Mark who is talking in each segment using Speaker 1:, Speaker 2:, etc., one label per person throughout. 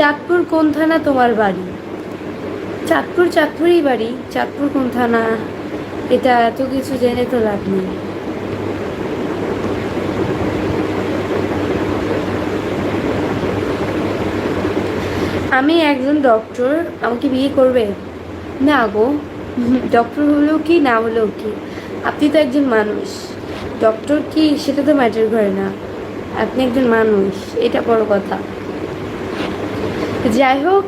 Speaker 1: চাঁদপুর কোন থানা তোমার বাড়ি? চাঁদপুর চাঁদপুরই বাড়ি, চাঁদপুর কোন থানা এটা এত কিছু জেনে তো লাভ নেই। আমি একজন ডক্টর, আমাকে বিয়ে করবে? না গো, ডক্টর হলেও কি না হলেও কি, আপনি তো একজন মানুষ। ডক্টর কি সেটা তো ম্যাটার করে না, আপনি একজন মানুষ, এটা বড় কথা। যাই হোক,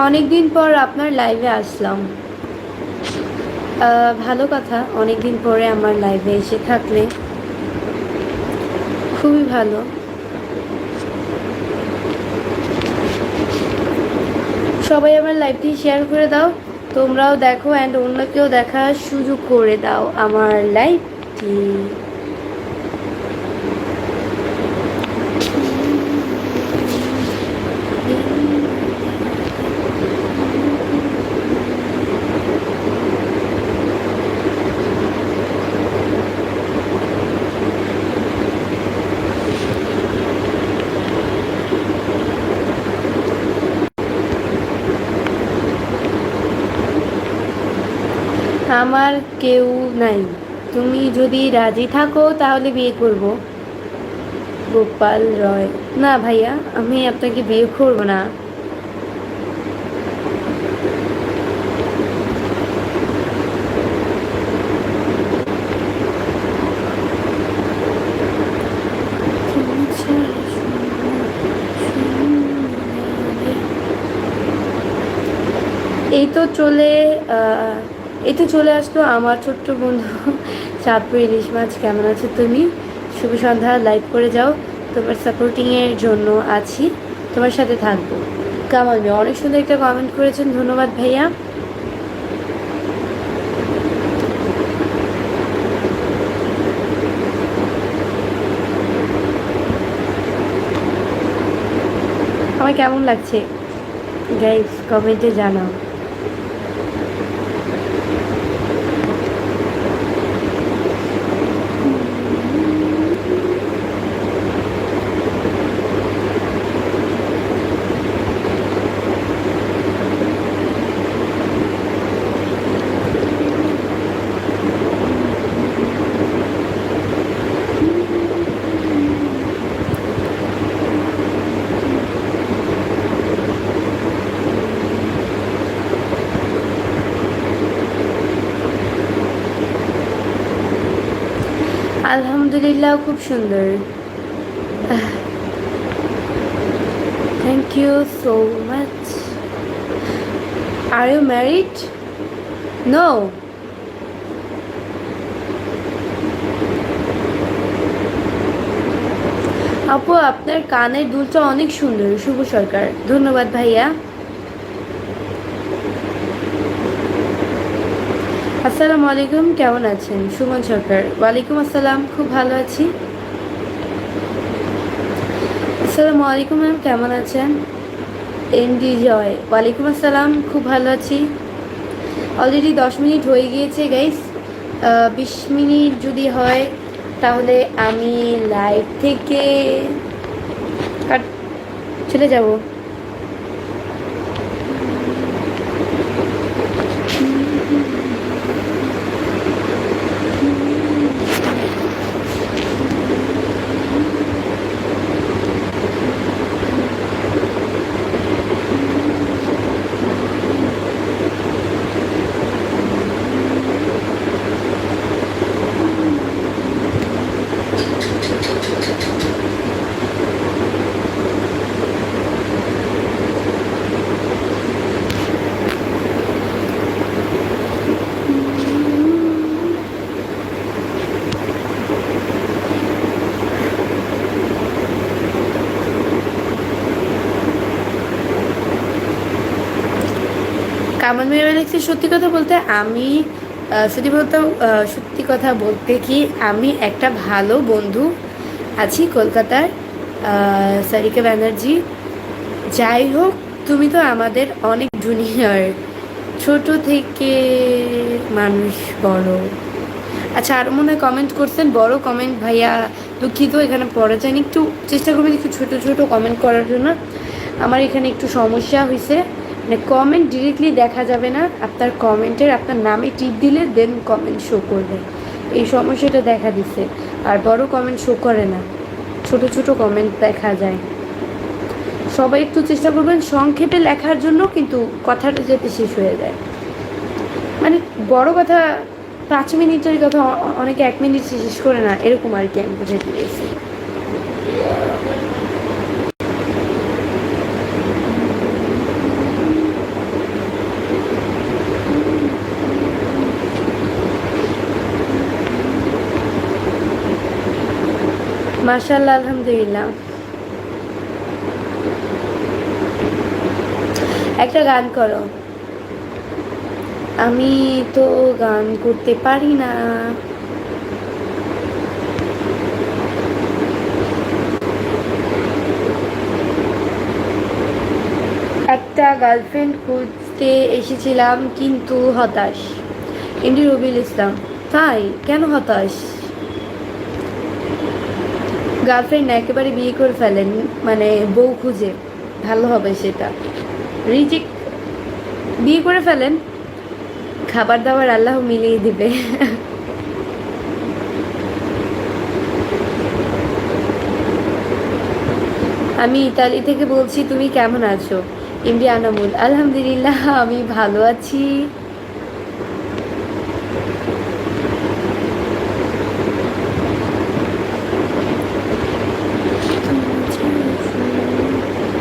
Speaker 1: অনেকদিন পর আপনার লাইভে আসলাম। ভালো কথা, অনেকদিন পরে আমার লাইভে এসে থাকলে খুবই ভালো। সবাই আমার লাইভটি শেয়ার করে দাও, তোমরাও দেখো অ্যান্ড অন্যকেও দেখার সুযোগ করে দাও আমার লাইভটি। আমার কেউ নাই, তুমি যদি রাজি থাকো তাহলে বিয়ে করব। গোপাল রয়, না ভাইয়া, আমি আপনাকে বিয়ে করব না। এই তো চলে এই তো চলে আসলো আমার ছোট্ট বন্ধু চাঁদপুর ইলিশ মাছ। কেমন আছো তুমি? শুভ সন্ধ্যা, লাইভ করে যাও, তোমার সাপোর্টিংয়ের জন্য আছি, তোমার সাথে থাকবো। কামাল ভাই অনেক সুন্দর একটা কমেন্ট করেছেন, ধন্যবাদ ভাইয়া। আমার কেমন লাগছে গাইস কমেন্টে জানাও। আলহামদুলিল্লাহ, খুব সুন্দর। Thank you so much. Are you married? No. আপু আপনার কানের দুলটা অনেক সুন্দর। শুভ সরকার, ধন্যবাদ ভাইয়া। আসসালামু আলাইকুম, কেমন আছেন? সুমন সরকার, ওয়ালাইকুম আসসালাম, খুব ভালো আছি। আসসালামু আলাইকুম ম্যাম, কেমন আছেন? এমডি জয়, ওয়ালাইকুম আসসালাম, খুব ভালো আছি। অলরেডি 10 মিনিট হয়ে গিয়েছে গাইস, 20 মিনিট যদি হয় তাহলে আমি লাইভ থেকে চলে যাব। কামাল মেয়ে লিখছে, সত্যি কথা বলতে আমি সত্যি বলতে সত্যি কথা বলতে কি আমি একটা ভালো বন্ধু আছি কলকাতার, সারিকা ব্যানার্জি। যাই হোক, তুমি তো আমাদের অনেক জুনিয়র, ছোট থেকে মানুষ বড়। আচ্ছা, আরও মনে হয় কমেন্ট করছেন, বড় কমেন্ট ভাইয়া, দুঃখিত এখানে পড়া যায়নি, একটু চেষ্টা করবেন একটু ছোটো ছোটো কমেন্ট করার জন্য। আমার এখানে একটু সমস্যা হয়েছে, মানে কমেন্ট ডিরেক্টলি দেখা যাবে না, আপনার কমেন্টের আপনার নামে টিপ দিলে দেন কমেন্ট শো করবে, এই সমস্যাটা দেখা দিচ্ছে। আর বড় কমেন্ট শো করে না, ছোট ছোট কমেন্ট দেখা যায়। সবাই একটু চেষ্টা করবেন সংক্ষেপে লেখার জন্য, কিন্তু কথাটা যাতে শেষ হয়ে যায়। মানে বড় কথা 5 মিনিটের কথা অনেকে 1 মিনিট শেষ করে না, এরকম আর কি আমি বুঝাতে পেরেছি। মাশাআল্লাহ, আলহামদুলিল্লাহ। একটা গান করো। আমি তো গান করতে পারি না। একটা গার্লফ্রেন্ড খুঁজতে এসেছিলাম কিন্তু হতাশ। এমডি রবিউল ইসলাম। তাই কেন হতাশ? গার্লফ্রেন্ড না, একেবারে বিয়ে করে ফেলেন, মানে বউ খুঁজে, ভালো হবে সেটা। রিজেক্ট, বিয়ে করে ফেলেন, খাবার দাবার আল্লাহ মিলিয়ে দিবে। আমি ইতালি থেকে বলছি, তুমি কেমন আছো? এমডি আনামুল। আলহামদুলিল্লাহ, আমি ভালো আছি।